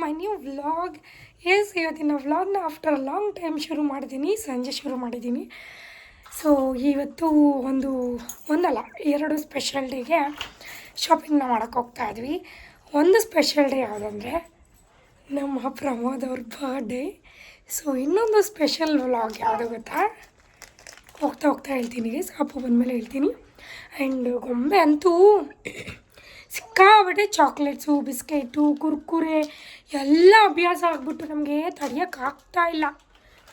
My new vlog. ಇವತ್ತಿನ ವ್ಲಾಗ್ನ after a long time ಶುರು ಮಾಡಿದ್ದೀನಿ, ಸಂಜೆ ಶುರು ಮಾಡಿದ್ದೀನಿ. ಸೊ ಇವತ್ತು ಒಂದಲ್ಲ 2 ಸ್ಪೆಷಲ್ ಡೇಗೆ ಶಾಪಿಂಗ್ನ ಮಾಡೋಕ್ಕೆ ಹೋಗ್ತಾ ಇದ್ವಿ. ಒಂದು ಸ್ಪೆಷಲ್ ಡೇ ಯಾವುದಂದರೆ ನಮ್ಮ ಪ್ರಮೋದ್ ಅವ್ರ ಬರ್ಡೇ. ಸೊ ಇನ್ನೊಂದು ಸ್ಪೆಷಲ್ ವ್ಲಾಗ್ ಯಾವುದು ಗೊತ್ತಾ, ಹೋಗ್ತಾ ಹೇಳ್ತೀನಿ, ಅಪ್ಪು ಬಂದಮೇಲೆ ಹೇಳ್ತೀನಿ. ಆ್ಯಂಡ್ ಗೊಂಬೆ ಅಂತೂ ಸಿಕ್ಕಾಬಿಟ್ಟೆ ಚಾಕ್ಲೇಟ್ಸು, ಬಿಸ್ಕೆಟು, ಕುರ್ಕುರೆ ಎಲ್ಲ ಅಭ್ಯಾಸ ಆಗಿಬಿಟ್ಟು ನಮಗೆ ತಡೆಯೋಕ್ಕಾಗ್ತಾ ಇಲ್ಲ.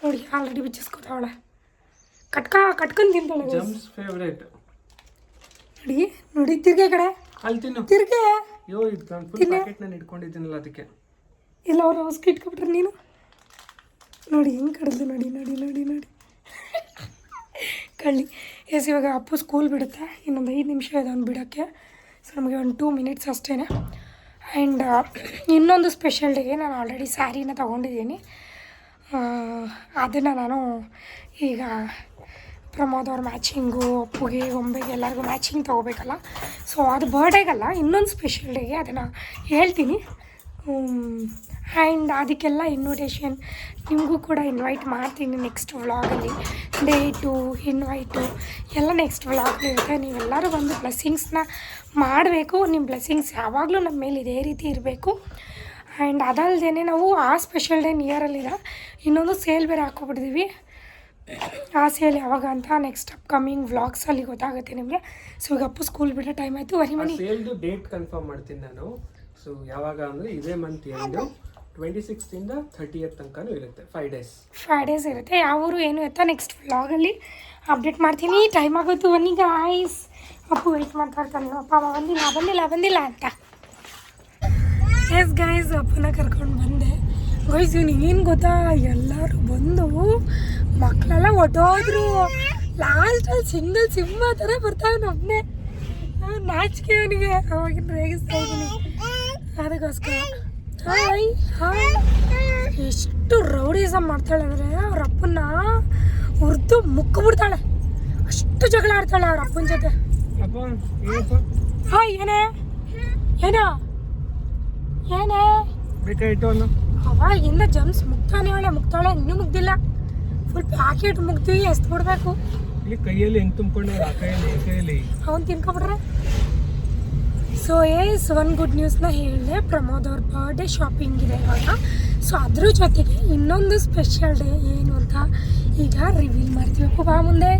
ನೋಡಿ ಆಲ್ರೆಡಿ ಬಿಚ್ಚಿಸ್ಕೊತಾವಳೆ, ಕಟ್ಕೊಂಡು ತಿಂತಾಳೆ. ನೋಡಿ ತಿರ್ಗೆ ಕಡೆ ತಿರ್ಗೆ ಇಲ್ಲ ಅವ್ರು ಔಸ್ಗೆ ಇಟ್ಕೊಬಿಟ್ರೆ ನೀನು ನೋಡಿ ಹೆಂಗೆ ಕಡ್ದು ನೋಡಿ ಕಳ್ಳಿ. ಇವಾಗ ಅಪ್ಪು ಸ್ಕೂಲ್ ಬಿಡುತ್ತೆ, ಇನ್ನೊಂದು 5 ನಿಮಿಷ ಇದೆ ಅವ್ನು ಬಿಡೋಕ್ಕೆ. ಸೊ ನಮಗೆ ಒಂದು 2 ಮಿನಿಟ್ಸ್ ಅಷ್ಟೇ. ಆ್ಯಂಡ್ ಇನ್ನೊಂದು ಸ್ಪೆಷಲ್ ಡೇಗೆ ನಾನು ಆಲ್ರೆಡಿ ಸ್ಯಾರಿನ ತೊಗೊಂಡಿದ್ದೀನಿ. ಅದನ್ನು ನಾನು ಈಗ ಪ್ರಮೋದ್ ಅವ್ರ ಮ್ಯಾಚಿಂಗು, ಅಪ್ಪುಗೆ, ಗೊಂಬೆಗೆ ಎಲ್ಲರಿಗೂ ಮ್ಯಾಚಿಂಗ್ ತೊಗೋಬೇಕಲ್ಲ. ಸೊ ಅದು ಬರ್ಡೇಗಲ್ಲ, ಇನ್ನೊಂದು ಸ್ಪೆಷಲ್ ಡೇಗೆ ಅದನ್ನು ಹೇಳ್ತೀನಿ. ಆ್ಯಂಡ್ ಅದಕ್ಕೆಲ್ಲ ಇನ್ವಿಟೇಷನ್ ನಿಮಗೂ ಕೂಡ ಇನ್ವೈಟ್ ಮಾಡ್ತೀನಿ ನೆಕ್ಸ್ಟ್ ವ್ಲಾಗಲ್ಲಿ. ಡೇಟು, ಇನ್ವೈಟು ಎಲ್ಲ ನೆಕ್ಸ್ಟ್ ವ್ಲಾಗಲ್ಲಿರುತ್ತೆ. ನೀವೆಲ್ಲರೂ ಬಂದು ಬ್ಲೆಸ್ಸಿಂಗ್ಸ್ನ ಮಾಡಬೇಕು. ನಿಮ್ಮ ಬ್ಲೆಸ್ಸಿಂಗ್ಸ್ ಯಾವಾಗಲೂ ನಮ್ಮ ಮೇಲೆ ಇದೇ ರೀತಿ ಇರಬೇಕು. ಆ್ಯಂಡ್ ಅದಲ್ಲದೆ ನಾವು ಆ ಸ್ಪೆಷಲ್ ಡೇ ನಿಯರಲ್ಲಿಲ್ಲ, ಇನ್ನೊಂದು ಸೇಲ್ ಬೇರೆ ಹಾಕ್ಕೊಬಿಟ್ಟಿದ್ದೀವಿ. ಆ ಸೇಲ್ ಯಾವಾಗ ಅಂತ ನೆಕ್ಸ್ಟ್ ಅಪ್ಕಮಿಂಗ್ ವ್ಲಾಗ್ಸಲ್ಲಿ ಗೊತ್ತಾಗುತ್ತೆ ನಿಮಗೆ. ಸೊ ಈಗ ಅಪ್ಪು ಸ್ಕೂಲ್ ಬಿಡೋ ಟೈಮ್ ಆಯಿತು. ಸೇಲ್ದು ಡೇಟ್ ಕನ್ಫರ್ಮ್ ಮಾಡ್ತೀನಿ ನಾನು. ಸೊ ಯಾವಾಗ ಅಂದರೆ ಇದೇ ಮಂತ್ ಎಂಡು 26 ಇಂದ 30th ತನಕನೂ ಇರುತ್ತೆ. 5 ಡೇಸ್ ಇರುತ್ತೆ. ಯಾವ ಊರು ಏನು ಎತ್ತ ನೆಕ್ಸ್ಟ್ ವ್ಲಾಗಲ್ಲಿ ಅಪ್ಡೇಟ್ ಮಾಡ್ತೀನಿ. ಟೈಮ್ ಆಗೋದು ಬನ್ನಿ ಗಾಯ್ಸ್. ಅಪ್ಪು ವೆಯ್ಟ್ ಮಾಡ್ತಾ ಇರ್ತಾನೆ, ಅಪ್ಪ ಬಂದಿಲ್ಲ ಅಂತ. ಎಸ್ ಗಾಯ್ಸ್, ಅಪ್ಪನ ಕರ್ಕೊಂಡು ಬಂದೆ. ಗಾಯ್ಸ್ ಏನು ಗೊತ್ತಾ, ಎಲ್ಲರೂ ಬಂದು ಮಕ್ಕಳೆಲ್ಲ ಹೊಟ್ಟೋದ್ರು. ಲಾಸ್ಟಲ್ಲಿ ಸಿಂಗಲ್ ಸಿಂಹ ಥರ ಬರ್ತಾವೆ. ಒಬ್ಬನೇ ನಾಚಿಕೆ ಅವನಿಗೆ, ಅವಾಗಿನ ರೇಗಿಸ್ತಾ ಇದ್ದೀನಿ ಅದಕ್ಕೋಸ್ಕರ. ಹಾಯ್ ಎಷ್ಟು ರೌಡಿಸಮ್ ಮಾಡ್ತಾಳೆ ಅಂದರೆ ಅವ್ರ ಅಪ್ಪನ್ನ ಹುರಿದು ಮುಕ್ಕಿಬಿಡ್ತಾಳೆ. ಅಷ್ಟು ಜಗಳ ಆಡ್ತಾಳೆ ಅವ್ರ ಅಪ್ಪನ ಜೊತೆ. ಹಾಯ್ ಏನೇ ಅವಾಗಿಂದ ಜಮ್ಸ್ ಮುಗ್ತಾಳೆ ಇನ್ನೂ ಮುಗ್ದಿಲ್ಲ. ಫುಲ್ ಪ್ಯಾಕೆಟ್ ಮುಗ್ದು ಎಷ್ಟು ಬಿಡ್ಬೇಕು. ಕೈಯಲ್ಲಿ ಹೆಂಗೆ ತುಂಬಿಕೊಂಡೆ ಅವನು ತಿನ್ಕೊಬಿಟ್ರೆ. ಸೊ ಒನ್ ಗುಡ್ ನ್ಯೂಸ್ನ ಹೇಳಿದೆ, ಪ್ರಮೋದ್ ಅವ್ರ ಬರ್ಡೇ ಶಾಪಿಂಗ್ ಇದೆ ಇವಾಗ. ಸೊ ಅದ್ರ ಜೊತೆಗೆ ಇನ್ನೊಂದು ಸ್ಪೆಷಲ್ ಡೇ ಏನು ಅಂತ ಈಗ ರಿವೀಲ್ ಮಾಡ್ತೀವಿ. ಅಪ್ಪು ಬಾ ಮುಂದೆ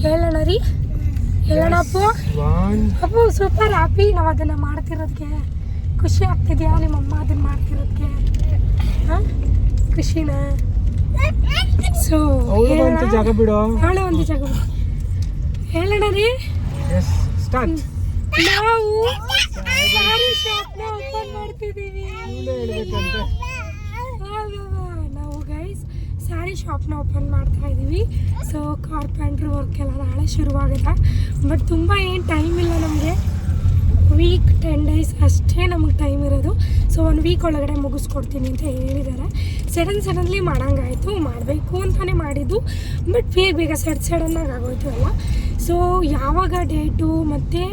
ಹೇಳೋಣ ಅಪ್ಪು ಸೂಪರ್ ಹ್ಯಾಪಿ ನಾವು ಅದನ್ನು ಮಾಡ್ತಿರೋದಕ್ಕೆ. ಖುಷಿ ಆಗ್ತಿದ್ಯಾ ನಿಮ್ಮಮ್ಮ ಅದನ್ನು ಮಾಡ್ತಿರೋದಕ್ಕೆ? ಹಾಂ ಖುಷಿನಾ? ಸೊ ಜಾಗ ಬಿಡು, ನಾಳೆ ಒಂದು ಜಾಗ ಬಿಡು ಹೇಳೋಣ ರೀ. ನಾವು ಸ್ಯಾರಿ ಶಾಪ್ನ ಓಪನ್ ಮಾಡ್ತಿದ್ದೀವಿ. ನಾವು ಗೈಸ್ ಸ್ಯಾರಿ ಶಾಪ್ನ ಓಪನ್ ಮಾಡ್ತಾ ಇದ್ದೀವಿ. ಸೊ ಕಾರ್ಪೆಂಟ್ರ್ ವರ್ಕ್ ಎಲ್ಲ ನಾಳೆ ಶುರುವಾಗುತ್ತೆ. ಬಟ್ ತುಂಬ ಏನು ಟೈಮ್ ಇಲ್ಲ ನಮಗೆ, ವೀಕ್ 10 ಡೇಸ್ ಅಷ್ಟೇ ನಮಗೆ ಟೈಮ್ ಇರೋದು. ಸೊ 1 ವೀಕ್ ಒಳಗಡೆ ಮುಗಿಸ್ಕೊಡ್ತೀನಿ ಅಂತ ಹೇಳಿದ್ದಾರೆ. ಸಡನ್ಲಿ ಮಾಡೋಂಗಾಯಿತು, ಮಾಡಬೇಕು ಅಂತಲೇ ಮಾಡಿದ್ದು. ಬಟ್ ಬೇಗ ಸಡನ್ನಾಗಿ ಆಗೋಯ್ತು ಅಲ್ಲ. ಸೊ ಯಾವಾಗ ಡೇಟು ಮತ್ತು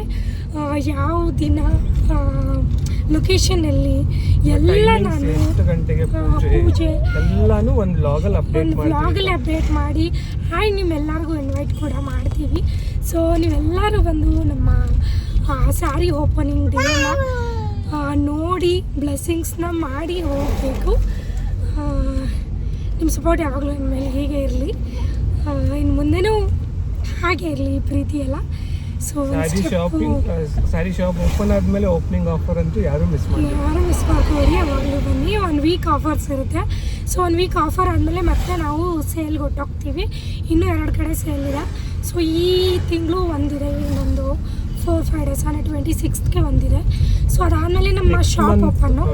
ಯಾವ ದಿನ, ಲೊಕೇಶನಲ್ಲಿ ಎಲ್ಲ ನಾನು ಪೂಜೆ ಎಲ್ಲನೂ ಒಂದು ವ್ಲಾಗಲ್ಲಿ ಅಪ್ಡೇಟ್ ಮಾಡಿ ಹಾಯ್ ನಿಮ್ಮೆಲ್ಲರಿಗೂ ಇನ್ವೈಟ್ ಕೂಡ ಮಾಡ್ತೀವಿ. ಸೊ ನೀವೆಲ್ಲರೂ ಬಂದು ನಮ್ಮ ಸ್ಯಾರಿ ಓಪನಿಂಗ್ ಡೇನ ನೋಡಿ ಬ್ಲೆಸ್ಸಿಂಗ್ಸ್ನ ಮಾಡಿ ಹೋಗಬೇಕು. ನಿಮ್ಮ ಸಪೋರ್ಟ್ ಯಾವಾಗಲೂ ನಿಮ್ಮ ಮೇಲೆ ಹೀಗೆ ಇರಲಿ, ಇನ್ನು ಮುಂದೆನೂ ಹಾಗೆ ಇರಲಿ ಪ್ರೀತಿ ಎಲ್ಲ. ಸೊ ಸ್ಯಾರಿ ಶಾಪ್ ಓಪನ್ ಆದಮೇಲೆ ಓಪನಿಂಗ್ ಆಫರ್ ಅಂತೂ ಯಾರೂ ಮಿಸ್ ಮಾಡ್ಕೋರಿ. ಯಾವಾಗಲೂ ಬನ್ನಿ. 1 ವೀಕ್ ಆಫರ್ಸ್ ಇರುತ್ತೆ. ಸೊ 1 ವೀಕ್ ಆಫರ್ ಆದಮೇಲೆ ಮತ್ತೆ ನಾವು ಸೇಲ್ಗೆ ಹೊಟ್ಟೋಗ್ತೀವಿ. ಇನ್ನೂ 2 ಕಡೆ ಸೇಲ್ ಇದೆ. ಸೊ ಈ ತಿಂಗಳು ಒಂದಿದೆ, ಇನ್ನೊಂದು 4-5 ಡೇಸ್ ಅಂದರೆ 26ಗೆ ಒಂದಿದೆ. ಸೊ ಅದಾದಮೇಲೆ ನಮ್ಮ ಶಾಪ್ ಓಪನ್ನು,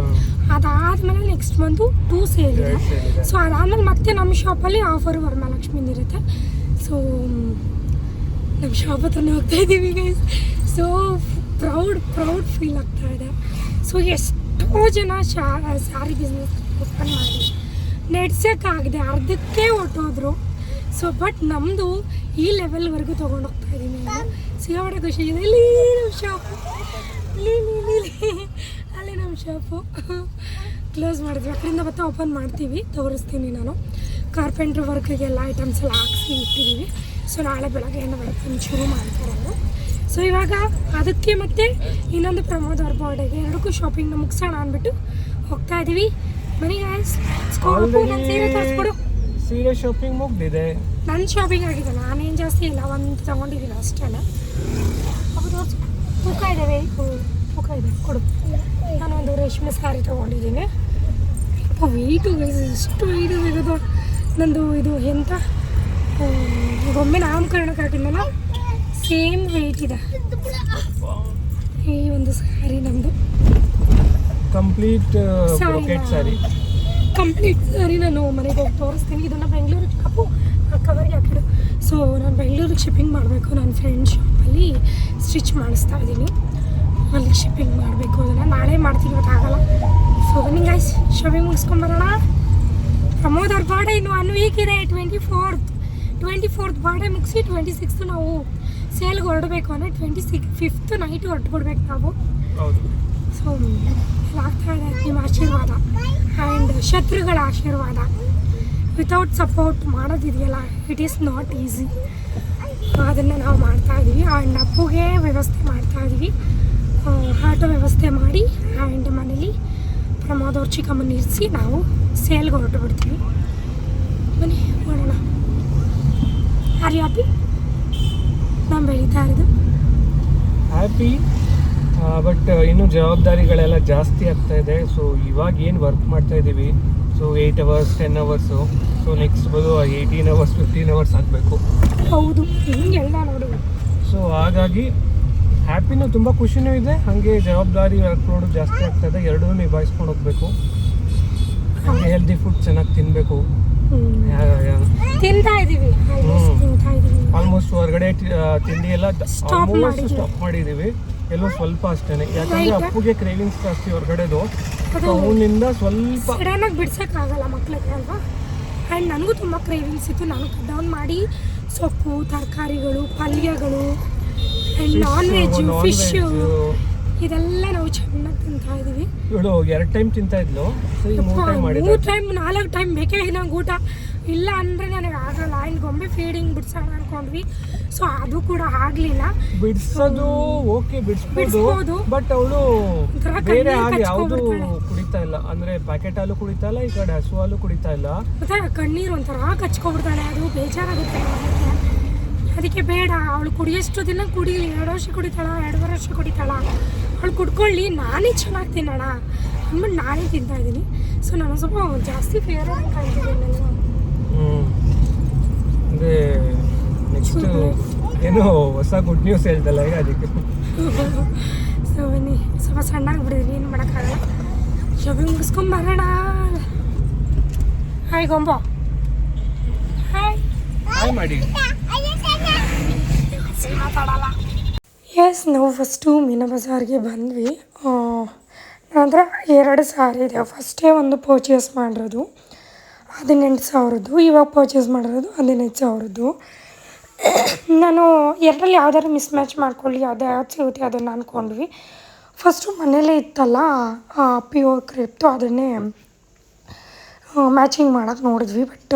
ಅದಾದಮೇಲೆ ನೆಕ್ಸ್ಟ್ ಮಂತು 2 ಸೇಲ್ ಇದೆ. ಸೊ ಅದಾದಮೇಲೆ ಮತ್ತೆ ನಮ್ಮ ಶಾಪಲ್ಲಿ ಆಫರು ವರಮಹಾಲಕ್ಷ್ಮಿಂದಿರುತ್ತೆ. ಸೊ ನಮ್ಮ ಶಾಪ್ ಹತ್ರನೇ ಹೋಗ್ತಾ ಇದ್ದೀವಿ ಗೈಸ್. ಸೊ ಪ್ರೌಡ್ ಫೀಲ್ ಆಗ್ತಾ ಇದೆ. ಸೊ ಎಷ್ಟೋ ಜನ ಸ್ಯಾರಿ ಬಿಸ್ನೆಸ್ ಓಪನ್ ಮಾಡಿ ನಡೆಸೋಕ್ಕಾಗಿದೆ, ಅರ್ಧಕ್ಕೆ ಹೊಟ್ಟೋದ್ರು. ಸೊ ಬಟ್ ನಮ್ಮದು ಈ ಲೆವೆಲ್ವರೆಗೂ ತೊಗೊಂಡೋಗ್ತಾ ಇದ್ದೀನಿ ನಾನು. ಸಿಗಾಬಡ ಖುಷಿ ಇದೆ. ಇಲ್ಲಿ ನಮ್ಮ ಶಾಪು, ಅಲ್ಲಿ ನಮ್ಮ ಶಾಪು. ಕ್ಲೋಸ್ ಮಾಡಿದ್ವಿ. ಅದರಿಂದ ಮತ್ತೆ ಓಪನ್ ಮಾಡ್ತೀವಿ, ತೋರಿಸ್ತೀನಿ ನಾನು. ಕಾರ್ಪೆಂಟ್ರ್ ವರ್ಕಿಗೆ ಎಲ್ಲ ಐಟಮ್ಸ್ ಎಲ್ಲ ಹಾಕ್ಸಿ ಇಟ್ಟಿದ್ದೀವಿ. ಸೊ ನಾಳೆ ಬೆಳಗ್ಗೆಯಿಂದ ವರ್ಕನ್ನು ಶುರು ಮಾಡ್ತಾರೆ ಅವರು. ಸೊ ಇವಾಗ ಅದಕ್ಕೆ ಮತ್ತೆ ಇನ್ನೊಂದು ಪ್ರಮೋದ್ ಅವ್ರ ಬರ್ಡೇಗೆ ಎರಡಕ್ಕೂ ಶಾಪಿಂಗ್ನ ಮುಗಿಸೋಣ ಅಂದ್ಬಿಟ್ಟು ಹೋಗ್ತಾ ಇದ್ದೀವಿ. ಬನ್ನಿ ಗಾಯ್ಸ್, ನನ್ನ ಸೀರೆ ತೋರಿಸ್ಬಿಡು. ಸೀರೆ ಶಾಪಿಂಗ್ ಮುಗ್ದಿದೆ. ನನ್ನ ಶಾಪಿಂಗ್ ಆಗಿದೆ, ನಾನೇನು ಜಾಸ್ತಿ ಇಲ್ಲ, ಒಂದು ತೊಗೊಂಡಿದ್ದೀನಿ ಅಷ್ಟೇ. ಹೌದು, ತೂಕ ಇದ್ದಾವೆ, ತೂಕ ಇದೆ, ಕೊಡು. ನಾನೊಂದು ರೇಷ್ಮೆ ಸ್ಯಾರಿ ತೊಗೊಂಡಿದ್ದೀನಿ. ವೆಯ್ಟು ಎಷ್ಟು ವೆಯ್ಟ್ ಸಿಗೋದು ನಂದು. ಇದು ಎಂತ ಒಮ್ಮೆ ನಾಮಕರಣಕ್ಕೆ ಹಾಕಿದ್ಮೇಲೆ ಸೇಮ್ ವೆಯ್ಟ್ ಇದೆ ಈ ಒಂದು ಸ್ಯಾರಿ ನಮ್ಮದು. ಕಂಪ್ಲೀಟ್ ಸ್ಯಾರಿ. ಕಂಪ್ಲೀಟ್ ಸ್ಯಾರಿ ನಾನು ಮನೆಗೆ ಹೋಗಿ ತೋರಿಸ್ತೀನಿ. ಇದನ್ನು ಬೆಂಗಳೂರಿಗೆ ಕವರ್ಗೆ ಹಾಕಿಡು. ಸೊ ನಾನು ಬೆಂಗಳೂರಿಗೆ ಶಿಪ್ಪಿಂಗ್ ಮಾಡಬೇಕು. ನನ್ನ ಫ್ರೆಂಡ್ ಶಾಪಲ್ಲಿ ಸ್ಟಿಚ್ ಮಾಡಿಸ್ತಾ ಇದ್ದೀನಿ, ಅಲ್ಲಿ ಶಿಪ್ಪಿಂಗ್ ಮಾಡಬೇಕು. ಅದನ್ನು ನಾಳೆ ಮಾಡ್ತೀನಿ, ಗೊತ್ತಾಗಲ್ಲ. ಸೊ ಬನ್ನಿ ಗೈಸ್, ಶಾಪಿಂಗ್ ಮುಗಿಸ್ಕೊಂಬರೋಣ. ಪ್ರಮೋದ್ ಅವ್ರ ಬರ್ಡೇ ಇನ್ನು 1 ವೀಕ್ ಇದೆ. 24th ಬರ್ಡೇ ಮುಗಿಸಿ 26th ನಾವು ಸೇಲ್ಗೆ ಹೊರಡಬೇಕು. ಅಂದರೆ 25th ನೈಟ್ ಹೊರಟ್ಬಿಡ್ಬೇಕು ನಾವು. ಸೊ ಆಗ್ತಾ ಇದೆ ನಿಮ್ಮ ಆಶೀರ್ವಾದ ಆ್ಯಂಡ್ ಶತ್ರುಗಳ ಆಶೀರ್ವಾದ. ವಿತೌಟ್ ಸಪೋರ್ಟ್ ಮಾಡೋದಿದೆಯಲ್ಲ, ಇಟ್ ಈಸ್ ನಾಟ್ ಈಸಿ. ಅದನ್ನು ನಾವು ಮಾಡ್ತಾಯಿದ್ದೀವಿ. ಆ್ಯಂಡ್ ಅಪ್ಪುಗೆ ವ್ಯವಸ್ಥೆ ಮಾಡ್ತಾಯಿದ್ದೀವಿ, ಆಟೋ ವ್ಯವಸ್ಥೆ ಮಾಡಿ. ಆ್ಯಂಡ್ ಮನೇಲಿ ಪ್ರಮೋದ್ ಅವ್ರ ಚಿಕ್ಕಮ್ಮನ ಇರಿಸಿ ನಾವು ಸೇಲ್ಗೆ ಹೊರಟು ಬಿಡ್ತೀವಿ. ಬನ್ನಿ ಮಾಡೋಣ. Are you happy? ನಾನು ಬೆಳೀತಾ ಇರೋದು ಹ್ಯಾಪಿ, ಬಟ್ ಇನ್ನೂ ಜವಾಬ್ದಾರಿಗಳೆಲ್ಲ ಜಾಸ್ತಿ ಆಗ್ತಾ ಇದೆ. ಸೊ ಇವಾಗ ಏನು ವರ್ಕ್ ಮಾಡ್ತಾ ಇದ್ದೀವಿ, so 8 hours 10 hours. So next ಬರೋ 18 hours 15 hours ಆಗಬೇಕು. ಹೌದು, ಹಿಂಗೆಲ್ಲ ನೋಡು. ಸೊ ಹಾಗಾಗಿ ಹ್ಯಾಪಿನೂ ತುಂಬ ಖುಷಿನೂ ಇದೆ, ಹಾಗೆ ಜವಾಬ್ದಾರಿ ವರ್ಕ್ ಲೋಡು ಜಾಸ್ತಿ ಆಗ್ತಾ ಇದೆ. ಎರಡೂ ನಿಭಾಯಿಸ್ಕೊಂಡು ಹೋಗ್ಬೇಕು. ಹಾಗೆ ಹೆಲ್ದಿ ಫುಡ್ ಚೆನ್ನಾಗಿ ತಿನ್ನಬೇಕು. ತಿಂತಾ ಇದ್ದೀವಿ, ಆಲ್ಮೋಸ್ಟ್ ಹೊರಗಡೆ ತಿಂಡಿ ಎಲ್ಲ ಸ್ಟಾಪ್ ಮಾಡಿದ್ದೀವಿ. ಎಲ್ಲೋ ಸ್ವಲ್ಪ ಅಷ್ಟೇ, ಯಾಕಂದರೆ ಅಪ್ಪುಗೆ ಕ್ರೇವಿಂಗ್ಸ್ ಜಾಸ್ತಿ ಹೊರಗಡೆದು. ಅವನಿಂದ ಸ್ವಲ್ಪ ಸಡನ್ನಾಗಿ ಬಿಡ್ಸೋಕ್ಕಾಗಲ್ಲ ಮಕ್ಳಿಗೆ ಅಲ್ವಾ. ಆ್ಯಂಡ್ ನನಗೂ ತುಂಬ ಕ್ರೇವಿಂಗ್ಸ್ ಇತ್ತು. ನಾನು ಕಟ್ ಡೌನ್ ಮಾಡಿ ಸೊಪ್ಪು, ತರಕಾರಿಗಳು, ಪಲ್ಯಗಳು ಆ್ಯಂಡ್ ನಾನ್ ವೆಜ್ಜು, ಫಿಶ್ಶು ಇದೆಲ್ಲ ನಾವು ಚೆನ್ನಾಗಿ ತಿಂತಾ ಇದ್ದೀವಿ. ಇವಳು 2 ಟೈಮ್ ತಿಂತಾ ಇದ್ಲು, 3 ಟೈಮ್ 4 ಟೈಮ್ ಬೇಕೇ ನಂಗೆ ಊಟ. ಇಲ್ಲ ಅಂದರೆ ನನಗೆ ಆಗಲ್ಲ. ಆ್ಯಂಡ್ ಗೊಂಬೆ ಫೀಡಿಂಗ್ ಬಿಡ್ಸೋಣ ಅಂದ್ಕೊಂಡ್ವಿ. ಸೊ ಅದು ಕೂಡ ಆಗಲಿಲ್ಲ. ಬಿಡಿಸೋದು ಓಕೆ, ಬಿಡಿಸ್ಬೋದು, ಬಟ್ ಅವಳು ಬೇರೆ ಹಾಗೆ ಯಾವುದು ಕುಡಿತಾ ಇಲ್ಲ. ಅಂದರೆ ಪ್ಯಾಕೆಟ್ ಹಾಲು ಕುಡಿತಾ ಇಲ್ಲ, ಈ ಕಡೆ ಹಸು ಹಾಲು ಕುಡಿತಾ ಇಲ್ಲ. ಮತ್ತೆ ಕಣ್ಣೀರು ಒಂಥರ ಕಚ್ಕೊಬಿಡ್ತಾಳೆ, ಅದು ಬೇಜಾರಾಗುತ್ತೆ. ಅದಕ್ಕೆ ಬೇಡ, ಅವಳು ಕುಡಿಯೋಷ್ಟು ದಿನ ಕುಡೀಲಿ. 2 ವರ್ಷ ಕುಡಿತಾಳ, 2.5 ವರ್ಷ ಕುಡಿತಾಳ, ಅವಳು ಕುಡ್ಕೊಳ್ಳಿ, ನಾನೇ ಚೆನ್ನಾಗಿ ತಿನ್ನೋಣ ಅಂದ್ಬಿಟ್ಟು ನಾನೇ ತಿಂತಾ ಇದ್ದೀನಿ. ಸೊ ನಾನು ಸ್ವಲ್ಪ ಜಾಸ್ತಿ ಫೇವರೇಟ್ ಕಾಣ್ತಿದ್ದೀನಿ. ಅಂದರೆ ನೆಕ್ಸ್ಟ್ ಏನೋ ಹೊಸ ಗುಡ್ ನ್ಯೂಸ್ ಹೇಳ್ದಲ್ಲ ಈಗ, ಅದಕ್ಕೆ. ಸೊ ಬನ್ನಿ, ಸ್ವಲ್ಪ ಸಣ್ಣಾಗ್ಬಿಡಿದ್ವಿ, ಏನು ಮಾಡೋಕ್ಕಾಗಲ್ಲ. ಶಾಪಿಂಗ್ ಮುಗಿಸ್ಕೊಂಬರೋಣ. ಹಾಯ್ ಗೊಂಬ, ಹಾಯ್ ಹಾಯ್ ಮಾಡಿ. ಮಾತಾಡಲ್ಲ. ಎಸ್, ನಾವು ಫಸ್ಟು ಮೀನಾ ಬಜಾರ್ಗೆ ಬಂದ್ವಿ. ನಂತರ 2 ಸಾರಿ ಇದೆ. ಫಸ್ಟೇ ಒಂದು ಪರ್ಚೇಸ್ ಮಾಡಿರೋದು 18,000, ಇವಾಗ ಪರ್ಚೇಸ್ ಮಾಡಿರೋದು 15,000. ನಾನು ಎರಡರಲ್ಲಿ ಯಾವ್ದಾದ್ರು ಮಿಸ್ ಮ್ಯಾಚ್ ಮಾಡ್ಕೊಳ್ಳಿ, ಯಾವ್ದು ಸಿಗುತ್ತೆ ಅದನ್ನು ಅಂದ್ಕೊಂಡ್ವಿ. ಫಸ್ಟು ಮನೇಲೇ ಇತ್ತಲ್ಲ ಪ್ಯೂರ್ ಕ್ರೇಪ್ತು, ಅದನ್ನೇ ಮ್ಯಾಚಿಂಗ್ ಮಾಡೋಕ್ಕೆ ನೋಡಿದ್ವಿ. ಬಟ್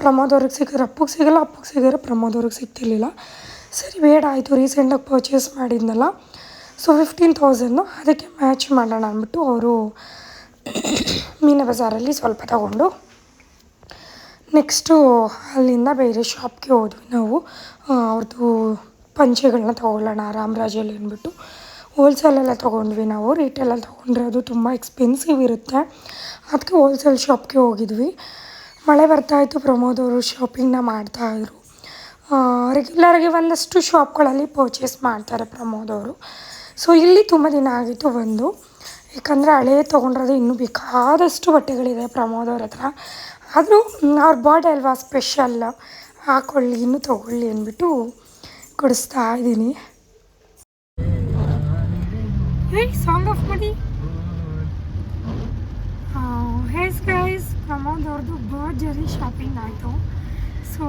ಪ್ರಮೋದ್ ಅವ್ರಿಗೆ ಸಿಕ್ಕಿದ್ರೆ ಅಪ್ಪಗೆ ಸಿಗಲ್ಲ, ಅಪ್ಪಗೆ ಸಿಗಿದ್ರೆ ಪ್ರಮೋದ್ ಅವ್ರಿಗೆ ಸಿಗ್ತಿರ್ಲಿಲ್ಲ. ಸರಿ ಬೇಡ ಆಯಿತು, ರೀಸೆಂಟಾಗಿ ಪರ್ಚೇಸ್ ಮಾಡಿದ್ನಲ್ಲ, ಸೊ 15,000 ಅದಕ್ಕೆ ಮ್ಯಾಚ್ ಮಾಡೋಣ ಅಂದ್ಬಿಟ್ಟು ಅವರು ಮೀನಾ ಬಜಾರಲ್ಲಿ ಸ್ವಲ್ಪ ತಗೊಂಡು ನೆಕ್ಸ್ಟು ಅಲ್ಲಿಂದ ಬೇರೆ ಶಾಪ್ಗೆ ಹೋದ್ವಿ ನಾವು. ಅವ್ರದ್ದು ಪಂಚೆಗಳನ್ನ ತೊಗೊಳ್ಳೋಣ ರಾಮರಾಜಲ್ಲಿ ಅಂದ್ಬಿಟ್ಟು ಹೋಲ್ಸೇಲೆಲ್ಲ ತೊಗೊಂಡ್ವಿ ನಾವು. ರಿಟೇಲಲ್ಲಿ ತೊಗೊಂಡ್ರೆ ಅದು ತುಂಬ ಎಕ್ಸ್ಪೆನ್ಸಿವ್ ಇರುತ್ತೆ, ಅದಕ್ಕೆ ಹೋಲ್ಸೇಲ್ ಶಾಪ್ಗೆ ಹೋಗಿದ್ವಿ. ಮಳೆ ಬರ್ತಾಯಿತ್ತು, ಪ್ರಮೋದ್ ಅವರು ಶಾಪಿಂಗ್ನ ಮಾಡ್ತಾಯಿದ್ರು. ರೆಗ್ಯುಲರಾಗಿ ಒಂದಷ್ಟು ಶಾಪ್ಗಳಲ್ಲಿ ಪರ್ಚೇಸ್ ಮಾಡ್ತಾರೆ ಪ್ರಮೋದ್ ಅವರು. ಸೊ ಇಲ್ಲಿ ತುಂಬ ದಿನ ಆಗಿತ್ತು ಬಂದು, ಯಾಕಂದರೆ ಹಳೇ ತೊಗೊಂಡ್ರೆ ಇನ್ನೂ ಬೇಕಾದಷ್ಟು ಬಟ್ಟೆಗಳಿದೆ ಪ್ರಮೋದ್ ಅವ್ರ ಹತ್ರ. ಆದರೂ ಅವ್ರ ಬರ್ಡೇ ಅಲ್ವಾ, ಸ್ಪೆಷಲ್ ಹಾಕ್ಕೊಳ್ಳಿ, ಇನ್ನೂ ತೊಗೊಳ್ಳಿ ಅಂದ್ಬಿಟ್ಟು ಕೊಡಿಸ್ತಾ ಇದ್ದೀನಿ. ಸಾಂಗ್ ಆಫ್ ಮಾಡಿ. ಹೇಸ್ ಗೈಸ್, ಪ್ರಮೋದ್ ಅವ್ರದ್ದು ಭರ್ಜರಿ ಶಾಪಿಂಗ್ ಆಯಿತು. ಸೊ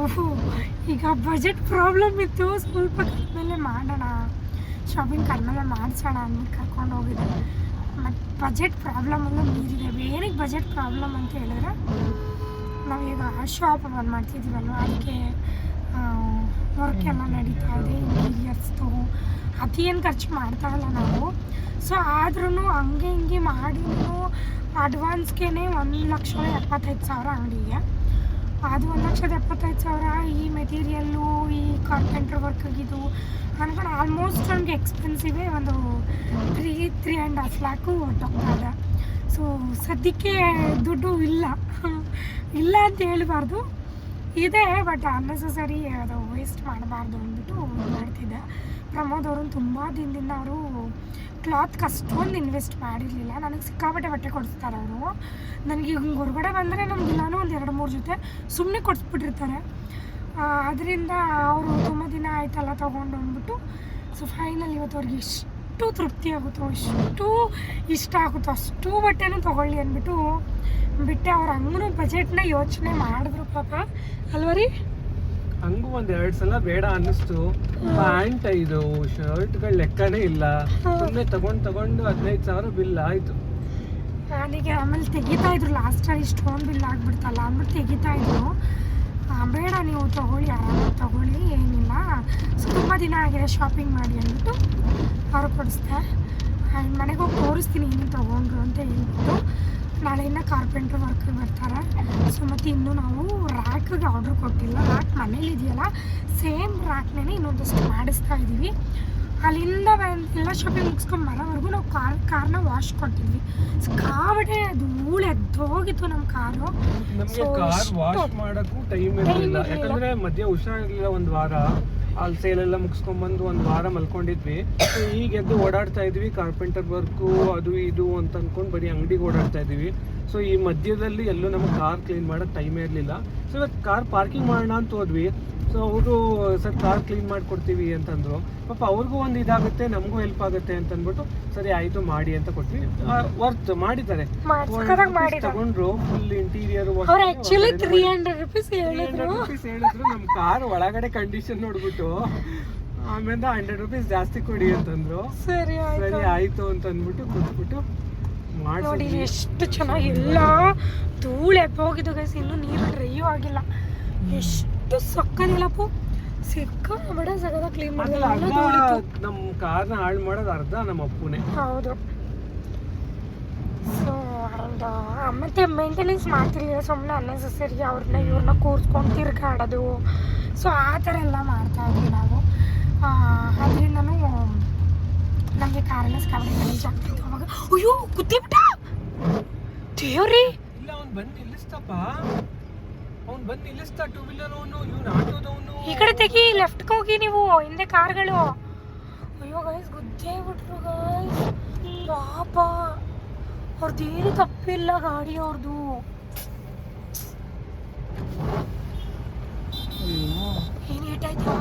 ಈಗ ಬಜೆಟ್ ಪ್ರಾಬ್ಲಮ್ ಇತ್ತು, ಸ್ವಲ್ಪ ಕಡಿಮೆ ಮಾಡೋಣ, ಶಾಪಿಂಗ್ ಕಡಿಮೆ ಮಾಡಿಸೋಣ ಅಂದ್ಬಿಟ್ಟು ಕರ್ಕೊಂಡು ಹೋಗಿದ್ದೆ. ಮತ್ತು ಬಜೆಟ್ ಪ್ರಾಬ್ಲಮಲ್ಲೂ ಮೀರಿದೆ. ಏನಕ್ಕೆ ಬಜೆಟ್ ಪ್ರಾಬ್ಲಮ್ ಅಂತ ಹೇಳಿದ್ರೆ, ನಾವೀಗ ಶಾಪ್ ಓಪನ್ ಮಾಡ್ತಿದ್ದೀವಲ್ವ, ಅದಕ್ಕೆ ವರ್ಕ್ ಎಲ್ಲ ನಡೀತಾ ಇದೆ. ಇಂಟೀರಿಯರ್ಸ್ದು ಅದೇನು ಖರ್ಚು ಮಾಡ್ತಾ ಇಲ್ಲ ನಾವು. ಸೊ ಆದ್ರೂ ಹಂಗೆ ಹಿಂಗೆ ಮಾಡಿನೂ ಅಡ್ವಾನ್ಸ್ಗೆ 1,75,000 ಅಂಗಡಿಗೆ. ಅದು 1,75,000 ಈ ಮೆಟೀರಿಯಲ್ಲು, ಈ ಕಾರ್ಪೆಂಟ್ರ್ ವರ್ಕಾಗಿದ್ದು ಅನ್ಕೊಂಡು ಆಲ್ಮೋಸ್ಟ್ ನಮಗೆ ಎಕ್ಸ್ಪೆನ್ಸಿವೇ ಒಂದು 3.5 ಲ್ಯಾಕು ಹೊಟ್ಟೋಗ್ತಾ ಇದೆ. ಸೊ ಸದ್ಯಕ್ಕೆ ದುಡ್ಡು ಇಲ್ಲ ಅಂತ ಹೇಳ್ಬಾರ್ದು, ಇದೆ, ಬಟ್ ಅನ್ನೆಸೆಸರಿ ಅದು ವೇಸ್ಟ್ ಮಾಡಬಾರ್ದು ಅಂದ್ಬಿಟ್ಟು ಮಾಡ್ತಿದ್ದೆ. ಪ್ರಮೋದ್ ಅವರು ತುಂಬ ದಿನದಿಂದ ಅವರು ಕ್ಲಾತ್ಗೆ ಅಷ್ಟೊಂದು ಇನ್ವೆಸ್ಟ್ ಮಾಡಿರಲಿಲ್ಲ. ನನಗೆ ಸಿಕ್ಕಾಪಟ್ಟೆ ಬಟ್ಟೆ ಕೊಡಿಸ್ತಾರೆ ಅವರು. ನನಗೆ ಹಿಂಗೆ ಹೊರಗಡೆ ಬಂದರೆ ನಮಗಿಲ್ಲಾನು ಒಂದು 2-3 ಜೊತೆ ಸುಮ್ಮನೆ ಕೊಡಿಸ್ಬಿಟ್ಟಿರ್ತಾರೆ. ಅದರಿಂದ ಅವರು ತುಂಬ ದಿನ ಆಯ್ತಲ್ಲ ತೊಗೊಂಡು ಅಂದ್ಬಿಟ್ಟು, ಸೊ ಫೈನಲ್ ಇವತ್ತು ಅವ್ರಿಗೆ ಎಷ್ಟು ತೃಪ್ತಿ ಆಗುತ್ತೋ, ಎಷ್ಟು ಇಷ್ಟ ಆಗುತ್ತೋ ಅಷ್ಟು ಬಟ್ಟೆನೂ ತೊಗೊಳ್ಳಿ ಅಂದ್ಬಿಟ್ಟು ಬಿಟ್ಟೆ. ಅವ್ರು ಹಂಗೂ ಬಜೆಟ್ನ ಯೋಚನೆ ಮಾಡಿದ್ರು ಪಾಪ, ಅಲ್ವ ರೀ? ಹಂಗೂ 2 ಸಲ ಬೇಡ ಅನ್ನಿಸ್ತು. ಪ್ಯಾಂಟ್ 5 ಶರ್ಟ್ಗಳ ಲೆಕ್ಕನೇ ಇಲ್ಲ. ಸುಮ್ಮನೆ ತಗೊಂಡು 15,000 ಬಿಲ್ ಆಯಿತು. ನನಗೆ ಆಮೇಲೆ ತೆಗಿತಾ ಇದ್ರು ಲಾಸ್ಟಲ್ಲಿ ಇಷ್ಟೊಂದು ಬಿಲ್ ಆಗಿಬಿಡ್ತಲ್ಲ ಅಂದ್ಬಿಟ್ಟು ತೆಗಿತಾ ಇದ್ರು. ಬೇಡ, ನೀವು ತೊಗೊಳ್ಳಿ, ಆರಾಮಾಗಿ ತೊಗೊಳ್ಳಿ, ಏನಿಲ್ಲ. ಸೊ ತುಂಬ ದಿನ ಆಗಿದೆ ಶಾಪಿಂಗ್ ಮಾಡಿ ಅಂದ್ಬಿಟ್ಟು ಅವ್ರು ಕೊಡಿಸ್ದೆ. ಮನೆಗೆ ಹೋಗಿ ತೋರಿಸ್ತೀನಿ ಏನೇನು ತೊಗೊಂಡ್ರು ಅಂತ ಹೇಳ್ಬಿಟ್ಟು. ನಾಳೆಯಿಂದ ಕಾರ್ಪೆಂಟ್ರ್ ವರ್ಕ್ಗೆ ಬರ್ತಾರೆ. ಸೊ ಮತ್ತು ಇನ್ನೂ ನಾವು ರ್ಯಾಕ್ಗೆ ಆರ್ಡ್ರ್ ಕೊಟ್ಟಿಲ್ಲ. ರ್ಯಾಕ್ ಮನೇಲಿ ಇದೆಯಲ್ಲ, ಸೇಮ್ ರ್ಯಾಕ್ನೇ ಇನ್ನೊಂದಷ್ಟು ಮಾಡಿಸ್ತಾ ಇದ್ದೀವಿ. ಅಲ್ಲಿಂದ ಎಲ್ಲ ಶಾಪಿಂಗ್ ಮುಗಿಸ್ಕೊಂಡು ಬರೋವರೆಗೂ ನಾವು ಕಾರ್ನ ವಾಶ್ ಕೊಟ್ಟಿದ್ವಿ. ಸಿಕ್ಕಾಬಟ್ಟೆ ಧೂಳು ಎದ್ದೋಗಿತ್ತು ನಮ್ಮ ಕಾರು. ನಮಗೆ ಕಾರ್ ವಾಶ್ ಮಾಡೋಕ್ಕೂ ಟೈಮ್ ಇರಲಿಲ್ಲ, ಯಾಕಂದರೆ ಮಧ್ಯೆ ಹುಷಾರಿರಲಿಲ್ಲ. 1 ವಾರ ಅಲ್ಲಿ ಸೇಲೆಲ್ಲ ಮುಗಿಸ್ಕೊಂಡ್ಬಂದು 1 ವಾರ ಮಲ್ಕೊಂಡಿದ್ವಿ. ಈಗ ಎದ್ದು ಓಡಾಡ್ತಾ ಇದ್ವಿ, ಕಾರ್ಪೆಂಟರ್ ವರ್ಕು ಅದು ಇದು ಅಂತ ಅಂದ್ಕೊಂಡು ಬರೀ ಅಂಗಡಿಗೆ ಓಡಾಡ್ತಾ ಇದ್ವಿ. ಸೊ ಈ ಮಧ್ಯದಲ್ಲಿ ಎಲ್ಲೂ ನಮಗೆ ಕಾರ್ ಕ್ಲೀನ್ ಮಾಡೋಕ್ಕೆ ಟೈಮೇ ಇರಲಿಲ್ಲ. ಸೊ ಇವತ್ತು ಕಾರ್ ಪಾರ್ಕಿಂಗ್ ಮಾಡೋಣ ಅಂತ ಹೋದ್ವಿ. ಸೊ ಅವರು ಸರ್ ಕಾರ್ ಕ್ಲೀನ್ ಮಾಡಿಕೊಡ್ತೀವಿ ಅಂತಂದರು. ಪಾಪ ಅವ್ರಿಗೂ ಒಂದು ಇದಾಗುತ್ತೆ, ನಮಗೂ ಹೆಲ್ಪ್ ಆಗುತ್ತೆ ಅಂತ ಅಂದ್ಬಿಟ್ಟು ಸರಿ ಆಯಿತು ಮಾಡಿ ಅಂತ ಕೊಟ್ವಿ. ವರ್ತ್ ಮಾಡಿದ್ದಾರೆ, ತಗೊಂಡ್ರು. ಫುಲ್ ಇಂಟೀರಿಯರ್ ₹300 ಹೇಳಿದ್ರು. ನಮ್ಮ ಕಾರ್ ಒಳಗಡೆ ಕಂಡೀಷನ್ ನೋಡ್ಬಿಟ್ಟು ಆಮೇಲೆ ₹100 ಜಾಸ್ತಿ ಕೊಡಿ ಅಂತಂದ್ರು. ಸರಿ ಆಯಿತು ಅಂತ ಅಂದ್ಬಿಟ್ಟು ಕೊಟ್ಬಿಟ್ಟು ನೋಡಿ ಎಷ್ಟು ಚೆನ್ನಾಗಿ ಎಲ್ಲ ಧೂಳು ಎಪ್ಪೋಗಿದ್ದು ಗೈಸ್. ಇನ್ನೂ ನೀರು ಡ್ರೈಯೂ ಆಗಿಲ್ಲ. ಎಷ್ಟು ಸಕ್ಕದಿಲ್ಲಪ್ಪು, ಸಿಕ್ಕಾಬಡ ಸಗದ ಕ್ಲೀನ್ ಮಾಡಿಲ್ಲ. ನಮ್ಮ ಕಾರ್ನ ಹಾಳು ಮಾಡೋದು ಅರ್ಧ ನಮ್ಮ ಅಪ್ಪನೇ. ಹೌದು. ಸೊ ಮತ್ತೆ ಮೇಂಟೆನೆನ್ಸ್ ಮಾಡ್ತಿರ್ಲಿಲ್ಲ, ಸುಮ್ಮನೆ ಅನ್ನೆಸೆಸರಿ ಇವ್ರನ್ನ ಕೂರಿಸ್ಕೊಂಡು ತಿರ್ಗಾಡೋದು. ಸೊ ಆ ಥರ ಎಲ್ಲ ಮಾಡ್ತಾ ಇದ್ವಿ ನಾವು. ಅದರಿಂದನೂ ನಮಗೆ ಕಾರೆಲ್ಲ ಸಿಕ್ಕಾಬಟ್ಟೆ ಗಲೀಜ್ ಆಗ್ತಿತ್ತು. ಅವಾಗ ಅಯ್ಯೋ ಕುತ್ತಿಬಿಟ್ಟ ದೇವ್ರಿ. ಇಲ್ಲ, ಅವ್ನು ಬಂದು ನಿಲ್ಲಿಸ್ತಪ್ಪ, ಅವ್ನು ಬಂದು ನಿಲ್ಲಿಸ್ತಾ. 2 ವೀಲರ್ ಅವನು, ಇವ್ನು ಆಟೋದವನು. ಈ ಕಡೆ ತೆಗಿ, ಲೆಫ್ಟ್ಗೆ ಹೋಗಿ ನೀವು, ಹಿಂದೆ ಕಾರ್ಗಳು. ಅಯ್ಯೋ ಗೈಸ್, ಗುದ್ದೇ ಬಿಟ್ರು ಗೈಸ್. ಪಾಪ ಅವ್ರದ್ದೇನು ತಪ್ಪಿಲ್ಲ, ಗಾಡಿ ಅವ್ರದ್ದು. ಏನು ಏಟಾಯ್ತಾ?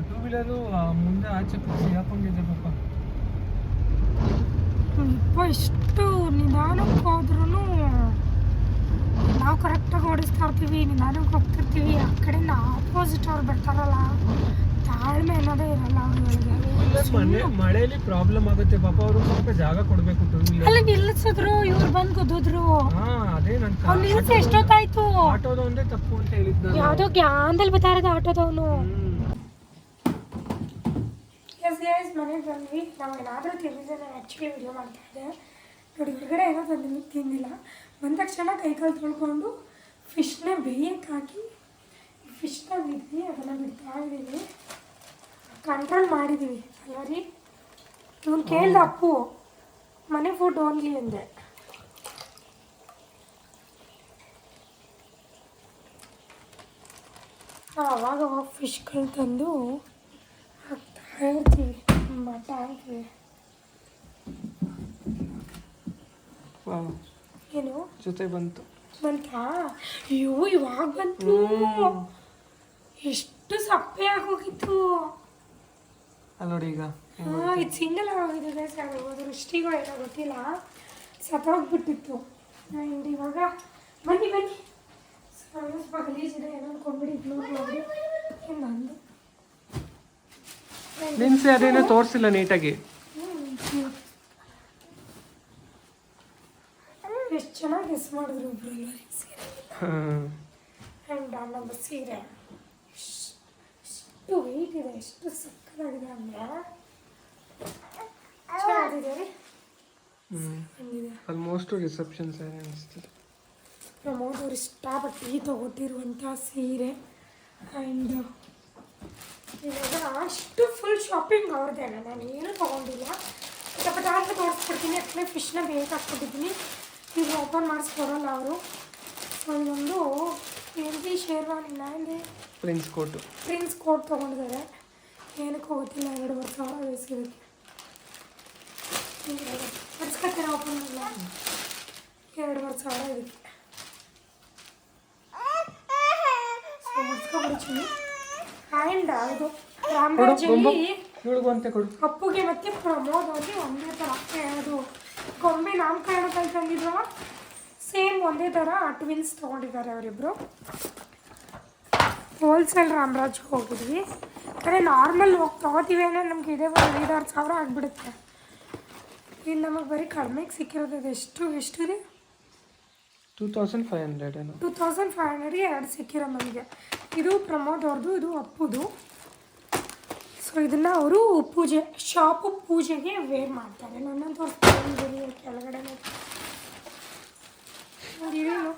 2 ವೀಲರು ಮುಂದೆ ಆಚೆ ಹಾಕೊಂಡಿದ್ದೆ ಪಾಪ. ಇಷ್ಟು ನಿಧಾನಕ್ಕೆ ಹೋದ್ರೂ ನಾವು ಕರೆಕ್ಟಾಗಿ ಓಡಿಸ್ತಾ ಇರ್ತೀವಿ, ನಿಧಾನಕ್ಕೆ ಹೋಗ್ತಿರ್ತೀವಿ. ಆ ಕಡೆಯಿಂದ ಆಪೋಸಿಟ್ ಅವ್ರು ಬರ್ತಾರಲ್ಲ, ತಾಳ್ಮೆ ಅನ್ನೋದೇ ಇರಲ್ಲ ಅವ್ರಿಗೆ. ಮಳೆಯಲ್ಲಿ ಪ್ರಾಬ್ಲಮ್ ಆಗುತ್ತೆ ಪಾಪ. ಅವರು ಸ್ವಲ್ಪ ಜಾಗ ಕೊಡಬೇಕು. ಅಲ್ಲಿ ನಿಲ್ಲಿಸಿದ್ರು, ಇವ್ರು ಬಂದು ಕುದಿದ್ರು. ಅದೇ ಅವ್ನು ನಿಲ್ಸಿ ಎಷ್ಟೊತ್ತಾಯ್ತು. ಆಟೋದವನ್ನೇ ತಪ್ಪು ಅಂತ ಹೇಳಿದ್ದು. ಯಾವುದೋ ಗ್ಯಾನ್ದಲ್ಲಿ ಬರ್ತಾ ಇರೋದು ಆಟೋದವನು. ಮನೆಗೆ ಬಂದ್ವಿ. ನಾವು ಏನಾದರೂ ತಿಂದಿದ್ದೆ. ನಾನು ಆ್ಯಕ್ಚುಲಿ ವಿಡಿಯೋ ಮಾಡ್ತಾ ಇದ್ದೆ ನೋಡಿ. ಹೊರಗಡೆ ಏನೋ ತಂದು ತಿಂದಿಲ್ಲ. ಬಂದ ತಕ್ಷಣ ಕೈಕಾಲು ತೊಳ್ಕೊಂಡು ಫಿಶ್ನ ಬೇಯಕ್ಕೆ ಹಾಕಿ ಫಿಶ್ನ ಬಿದ್ವಿ, ಅದನ್ನು ಬಿಡ್ತಾ ಇದ್ದೀವಿ. ಕಂಟ್ರೋಲ್ ಮಾಡಿದ್ದೀವಿ ಅಲ್ವ ರೀ? ಇವನು ಕೇಳ್ದ ಅಪ್ಪು, ಮನೆ ಫುಡ್ ಓನ್ಲಿ ಅಂದೆ. ಅವಾಗ ಫಿಶ್ಗಳು ತಂದು ಹಾಕ್ತಾ ಇರ್ತೀವಿ ಟ್ಯಾಂಕ್ಗೆ. ಏನು ಜೊತೆ ಬಂತಾ? ಅಯ್ಯೋ ಇವಾಗ ಬಂತು. ಎಷ್ಟು ಸಪ್ಪೆ ಆಗೋಗಿತ್ತು ನೋಡಿ. ಈಗ ಇದು ಸಿಂಗಲ್ ಆಗೋಗಿದೆ. ದೃಷ್ಟಿಗೂ ಏನೋ ಗೊತ್ತಿಲ್ಲ, ಸತ್ತೋಗ್ಬಿಟ್ಟಿತ್ತು. ಇವಾಗ ಬನ್ನಿ ಸ್ವಲ್ಪ ಗಲೀಜಿದೆ, ಏನೋ ಅಂದ್ಕೊಂಡ್ಬಿಡಿ. ಇಗ್ನೋರ್ ಮಾಡಿ ಇನ್ನೊಂದು ನಿನ್ಸೆ ಅದೇನೋ ತೋರಿಸಿಲ್ಲ ನೀಟಾಗಿ. ಚೆನ್ನಾಗಿ ಗೆಸ್ ಮಾಡಿದ್ರು ಒಬ್ರು ಸೀರೆ ಆ್ಯಂಡ್ ನಮ್ಮ ಸೀರೆ ಎಷ್ಟು ವೆಯ್ಟ್ ಇದೆ, ಎಷ್ಟು ಸಕ್ಕತ್ತಾಗಿದೆ ಅಂದರೆ ಚೆನ್ನಾಗಿದೆ ರೀ. ಆಲ್ಮೋಸ್ಟ್ ರಿಸೆಪ್ಷನ್ ಸ್ಯಾರಿ ಅನಿಸ್ತದೆ. ಪ್ರಮೋದ್ ಅವ್ರು ಇಷ್ಟಪಟ್ಟು ತೊಗೊಟ್ಟಿರುವಂಥ ಸೀರೆ ಆ್ಯಂಡ್ ಇವಾಗ ಅಷ್ಟು ಫುಲ್ ಶಾಪಿಂಗ್ ಅವ್ರದ್ದೇನ, ನಾನು ಏನೂ ತೊಗೊಂಡಿಲ್ಲ. ಸ್ವಲ್ಪ ಅಂತ ತೋರಿಸ್ಬಿಡ್ತೀನಿ. ಯಾಕಂದರೆ ಫಿಶ್ನ ಬೇಗ ಹಾಕ್ಬಿಟ್ಟಿದ್ದೀನಿ, ಈಗ ಓಪನ್ ಮಾಡಿಸ್ಕೊಡಲ್ಲ ಅವರು. ಸೊ ಇದೊಂದು ಏನ್ರಿ ಶೇರ್ವಾನಿಲ್ಲ ಅಂದರೆ ಪ್ರಿನ್ಸ್ ಕೋಟ್ ತೊಗೊಂಡಿದ್ದಾರೆ. ಏನಕ್ಕೂ ಗೊತ್ತಿಲ್ಲ, 2,500 ವಯಸ್ಸಿರುತ್ತೆ. ಬರ್ಸ್ಕೊತೀರ ಓಪನ್ ಇಲ್ಲ, 2,500 ಇದಕ್ಕೆ. ಸೊ ಬರ್ಸ್ಕೊಬಿಡ್ತೀನಿ. ಆ್ಯಂಡ್ ಇದು ರಾಮರಾಜಲ್ಲಿ ಅಪ್ಪುಗೆ ಮತ್ತು ಪ್ರಮೋದ್ ಅವ್ರಿಗೆ ಒಂದೇ ಥರ ಅದು ಗೊಂಬೆ ನಾಮಕರಣದಲ್ಲಿ ತಂದಿದ್ರಲ್ಲ, ಸೇಮ್ ಒಂದೇ ಥರ ಟ್ವಿನ್ಸ್ ತೊಗೊಂಡಿದ್ದಾರೆ ಅವರಿಬ್ಬರು. ಹೋಲ್ಸೇಲ್ ರಾಮರಾಜ್ಗೆ ಹೋಗಿದ್ವಿ. ಆದರೆ ನಾರ್ಮಲ್ ಹೋಗಿ ತೊಗೋತೀವಿ ಅಂದರೆ ನಮ್ಗೆ ಇದೇ ಒಂದು 5,000-6,000 ಆಗಿಬಿಡುತ್ತೆ. ಇದು ನಮಗೆ ಬರೀ ಕಡಿಮೆಗೆ ಸಿಕ್ಕಿರೋದು. ಎಷ್ಟು ರೀ? 2,500ಗೆ 2 ಸಿಕ್ಕಿರೋ ನಮಗೆ. ಇದು ಪ್ರಮೋದ್ ಅವ್ರದ್ದು, ಇದು ಅಪ್ಪುದು. ಸೊ ಇದನ್ನು ಅವರು ಪೂಜೆಗೆ ವೇರ್ ಮಾಡ್ತಾರೆ. ನನ್ನನ್ನು ತೋರಿಸ್ತೀನಿ ಕೆಳಗಡೆ ಇವೇನು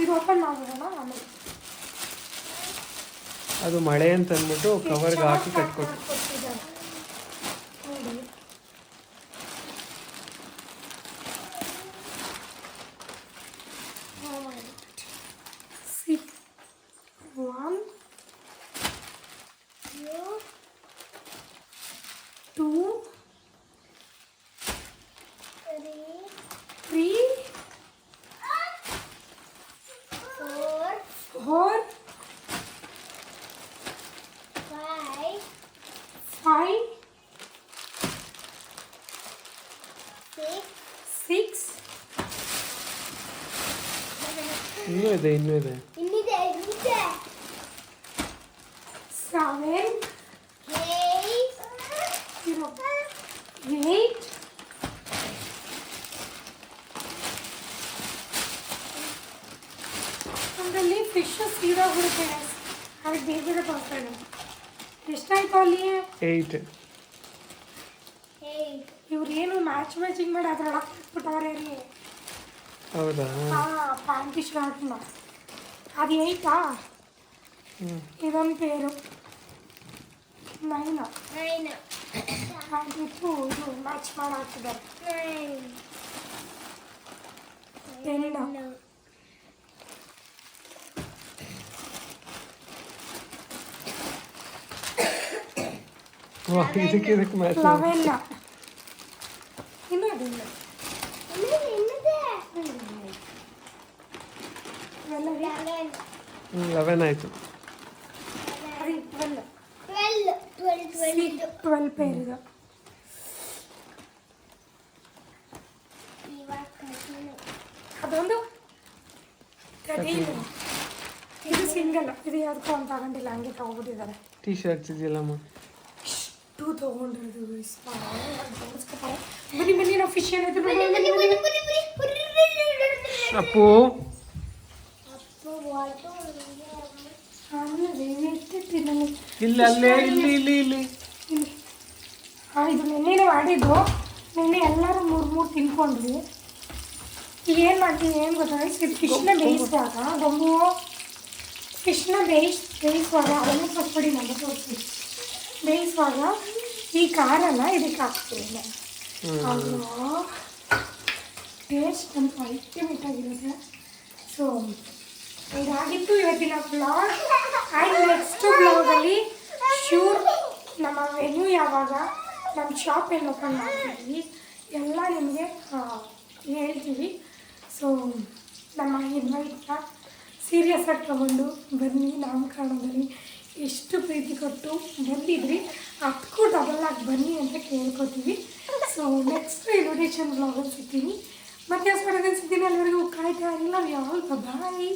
ಇದು ಓಪನ್ ಮಾಡೋಣ. ಆಮೇಲೆ ಅದು ಮಳೆ ಅಂತ ಅಂದ್ಬಿಟ್ಟು ಕವರ್ಗೆ ಹಾಕಿ ಕಟ್ಕೊಟ್ಟು ನೋಡಿ. See, 1, 2, 3, 4, 5, 6. ಇನ್ನೂ ಇದೆ 7, 8. ಅದರಲ್ಲಿ ಫಿಶ್ ಸೀದಾ ಬಿಡುತ್ತೆ. ಅದಕ್ಕೆ ಬೇಗ ತೋರಿಸ್ತಾರೆ. ಎಷ್ಟಾಯ್ತು ಅಲ್ಲಿ? 8. ಇವ್ರು ಏನು ಮ್ಯಾಚಿಂಗ್ ಮಾಡಿ ಅದ್ರೊಳಗೆ ಹಾಕ್ಬಿಟ್ಟವ್ರೆ ರೀ. ಹೌದಾ? ಹಾಂ, ಪ್ಯಾಂಟಿ ಶರ್ಟ್ನ ಅದು 8. ಇದೊಂದು ಪೇರು 9. ಆಗಿತ್ತು ಇದು ಮ್ಯಾಚ್ ಮಾಡಿ ಹಾಕಿದ್ದಾರೆ 10. ಇದಕ್ಕೆ ಮ್ಯಾಚ್ 11. ಇನ್ನೂ ಅದಿಲ್ಲ 11 ಆಯಿತು. 12 ಪೇರ್ ಇದು. ಅದೊಂದು 13. ಇದು ಸಿಂಗಲ್. ಇದು ಯಾವುದಕ್ಕೂ ಅಂತ ತಗೊಂಡಿಲ್ಲ, ಹಂಗೆ ತಗೊಬಿಟ್ಟಿದ್ದಾರೆ. ಟೀ ಶರ್ಟ್ಸ್ ಇದೆಯಲ್ಲಮ್ಮ, ಇಷ್ಟು ತೊಗೊಂಡಿರೋದು. ಬನ್ನಿ ನಾವು ಫಿಶ್ ಏನಾಯ್ತು ಅಪ್ಪು. ಇದು ನಿನ್ನೆನೇ ಮಾಡಿದ್ದು. ನಿನ್ನೆ ಎಲ್ಲರೂ 3 ತಿನ್ಕೊಂಡ್ವಿ. ಈಗ ಏನು ಮಾಡ್ತೀವಿ ಏನು ಗೊತ್ತಾಗ, ಫಿಶ್ನ ಬೇಯಿಸುವಾಗ ಫಿಶ್ನ ಬೇಯಿಸುವಾಗ ಅದನ್ನು ಕೊಟ್ಬಿಡಿ ನಮಗೆ ತೋರಿಸ್ತೀವಿ. ಬೇಯಿಸುವಾಗ ಈ ಖಾರನ ಇದಕ್ಕೆ ಹಾಕ್ತೀವಿ. ಟೇಸ್ಟ್ ಅಂತ ಅಲ್ಟಿಮೇಟ್ ಆಗಿರುತ್ತೆ. ಸೊ ಇದಾಗಿತ್ತು ಇವತ್ತಿನ ಬ್ಲಾಗ್. ಆ್ಯಂಡ್ ನೆಕ್ಸ್ಟ್ ಬ್ಲಾಗಲ್ಲಿ ಶ್ಯೂರ್ ನಮ್ಮ ವೆನ್ಯೂ ಯಾವಾಗ, ನಮ್ಮ ಶಾಪ್ ಎಲ್ಲಿ ಓಪನ್ ಮಾಡ್ತೀವಿ ಎಲ್ಲ ನಿಮಗೆ ಹೇಳ್ತೀವಿ. ಸೊ ನಮ್ಮ ಇನ್ವೈಟ್ನ ಸೀರಿಯಸ್ ಆಗಿ ತಗೊಂಡು ಬನ್ನಿ. ನಾಮಕರಣದಲ್ಲಿ ಎಷ್ಟು ಪ್ರೀತಿ ಕೊಟ್ಟು ಬಂದಿದ್ರಿ, ಅದಕ್ಕೂ ಡಬಲ್ ಆಗಿ ಬನ್ನಿ ಅಂತ ಕೇಳ್ಕೊತೀವಿ. ಸೊ ನೆಕ್ಸ್ಟ್ ಇನ್ವಿಟೇಷನ್ ಬ್ಲಾಗಲ್ಲಿ ಸಿಗ್ತೀನಿ. ಮತ್ತೆ ಹೊರಗೆ ಸಿಗ್ತೀನಿ. ಅಲ್ಲಿವರೆಗೂ ಕಾಯ್ತಾ ಇಲ್ಲ. ಯಾವಾಗ ಬಾಯ್.